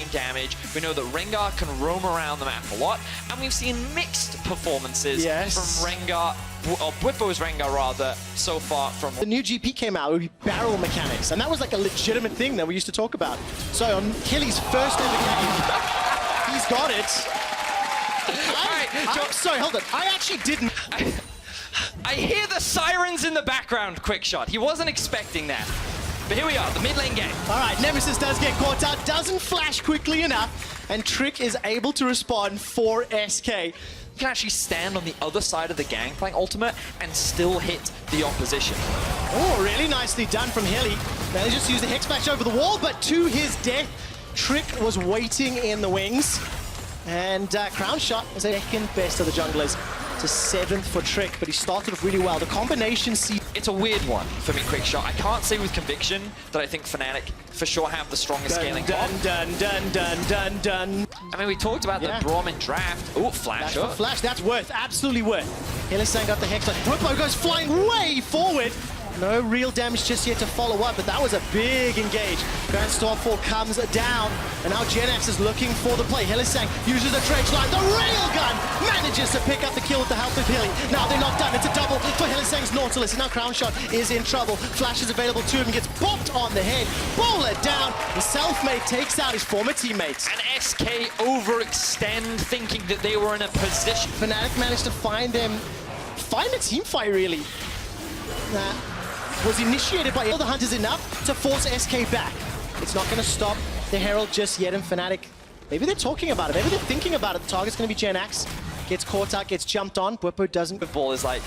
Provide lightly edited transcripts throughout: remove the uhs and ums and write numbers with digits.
damage. We know that Rengar can roam around the map a lot, and we've seen mixed performances from Rengar, or Bwipo's Rengar rather, so far from... The new GP came out with barrel mechanics, and that was like a legitimate thing that we used to talk about. So on Hilly's first ever game, he's got it. I'm sorry, hold on. I actually didn't... I hear the sirens in the background, Quick Shot. He wasn't expecting that. But here we are, the mid lane game. All right, Nemesis does get caught out, doesn't flash quickly enough, and Trick is able to respond for SK. You can actually stand on the other side of the Gangplank ultimate and still hit the opposition. Oh, really nicely done from Hilly. Now they just used the Hex Splash over the wall, but to his death, Trick was waiting in the wings. And Crown Shot is the second best of the junglers. To 7th for Trick, but he started off really well. The combination It's a weird one for me, Quick Shot. I can't say with conviction that I think Fnatic for sure have the strongest scaling dun, dun, dun, dun, dun, dun. I mean, we talked about the Brahmin draft. Oh, flash up. Flash, that's worth, absolutely worth. Hylissang got the Hex Splash. Bwipo goes flying way forward. No real damage just yet to follow up, but that was a big engage. Grand Starfall comes down, and now Genax is looking for the play. Hylissang uses the dredge line. The railgun manages to pick up the kill with the help of Hilly. Now they're not done. It's a double for Hylissang's Nautilus, and now Crown Shot is in trouble. Flash is available to him, gets bopped on the head. Bowler down. The Selfmade takes out his former teammates. And SK overextend, thinking that they were in a position. Fnatic managed to find a team fight, really. That was initiated by all the Hunters enough to force SK back. It's not going to stop the Herald just yet, and Fnatic, maybe they're talking about it, maybe they're thinking about it. The target's going to be Genax. Gets caught out, gets jumped on. Bwipo doesn't. The ball is like,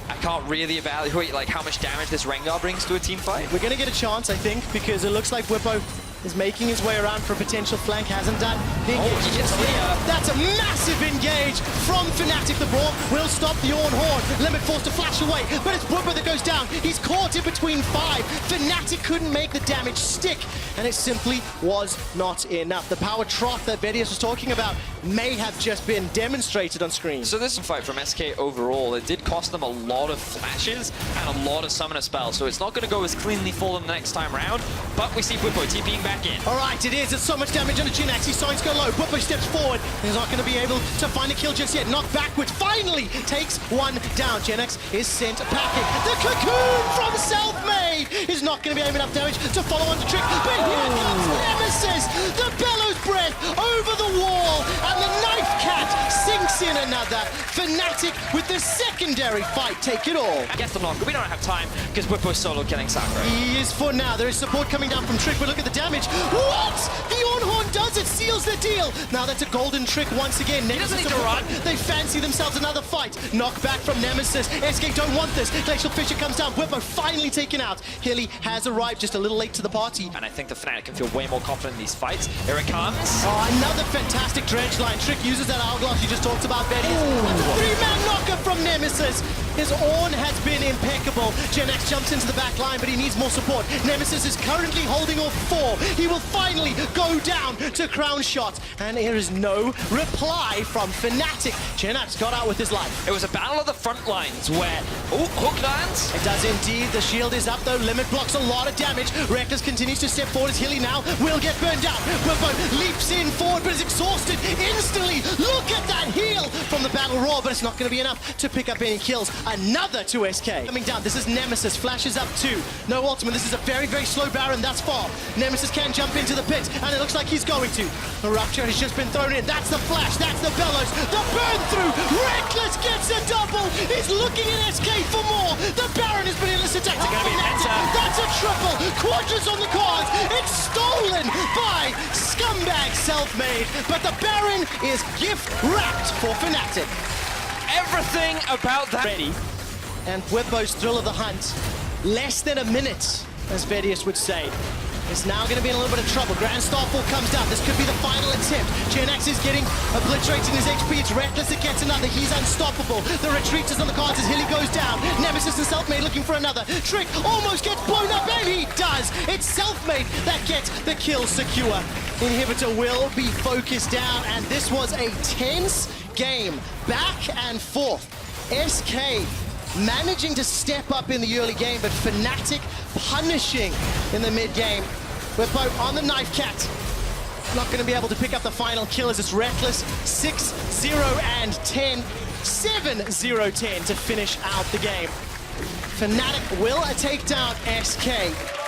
I can't really evaluate like how much damage this Rengar brings to a team fight. We're going to get a chance, I think, because it looks like Bwipo is making his way around for a potential flank. Hasn't done. He gets That's a massive engage from Fnatic. The Brawl will stop the Ornn Horn. Limit forced to flash away, but it's Bwipo that goes down. He's caught in between 5. Fnatic couldn't make the damage stick, and it simply was not enough. The power trough that Vedius was talking about may have just been demonstrated on screen. So this fight from SK overall, it did cost them a lot of flashes and a lot of summoner spells, so it's not going to go as cleanly for them the next time around, but we see Bwipo TPing back in. All right, it is. It's so much damage on the Genax. His signs go low. Bwipo steps forward. He's not going to be able to find a kill just yet. Knocked backwards. Finally takes one down. Genax is sent packing. The cocoon from Selfmade is not going to be able enough damage to follow on to Trick. But here comes Nemesis. The bellows breath over the wall. And the knife cat sinks in another. Fnatic with the secondary fight take it all. I guess the knock. We don't have time because Bwipo's solo killing Sakura. He is for now. There is support coming down from Trick, but look at the damage. What? The Ornn Horn does it, seals the deal. Now that's a golden Trick once again. He doesn't need to run. They fancy themselves another fight. Knock back from Nemesis. SK don't want this. Glacial Fissure comes down. Bwipo finally taken out. Hilly has arrived just a little late to the party. And I think the Fnatic can feel way more confident in these fights. Here it comes. Oh, another fantastic dredge line. Trick uses that hourglass you just talked about, Betty. That's a 3-man knocker from Nemesis. His Ornn has been impeccable. Genax jumps into the back line, but he needs more support. Nemesis is currently holding off 4. He will finally go down to Crown Shot, and there is no reply from Fnatic. Genax got out with his life. It was a battle of the front lines where, hook lands. It does indeed. The shield is up though. Limit blocks a lot of damage. Reckless continues to step forward as Hilly now will get burned down. Bwipo leaps in forward, but is exhausted instantly. Look at that heal from the battle roar, but it's not going to be enough to pick up any kills. Another to SK. Coming down, this is Nemesis. Flashes up 2. No ultimate. This is a very, very slow Baron thus far. Nemesis can jump into the pit, and it looks like he's going to. The Rupture has just been thrown in. That's the flash. That's the bellows. The burn through. Reckless gets a double. He's looking at SK for more. The Baron has been illicit attack. That's a triple. Quadras on the cards. It's stolen by scumbag Selfmade, but the Baron is gift wrapped for Fnatic. Everything about that. Ready. And Bwipo's thrill of the hunt. Less than a minute, as Vedius would say. Is now going to be in a little bit of trouble. Grand Starfall comes down. This could be the final attempt. Genax is getting obliterated in his HP. It's Reckless that gets another. He's unstoppable. The retreat is on the cards as Hilly goes down. Nemesis and Selfmade looking for another. Trick almost gets blown up, and he does. It's Selfmade that gets the kill secure. Inhibitor will be focused down, and this was a tense game. Back and forth. SK managing to step up in the early game, but Fnatic punishing in the mid game. Bwipo on the knife cat. not going to be able to pick up the final kill as it's Reckless. 6-0 and 10. 7-0-10 to finish out the game. Fnatic will take down SK.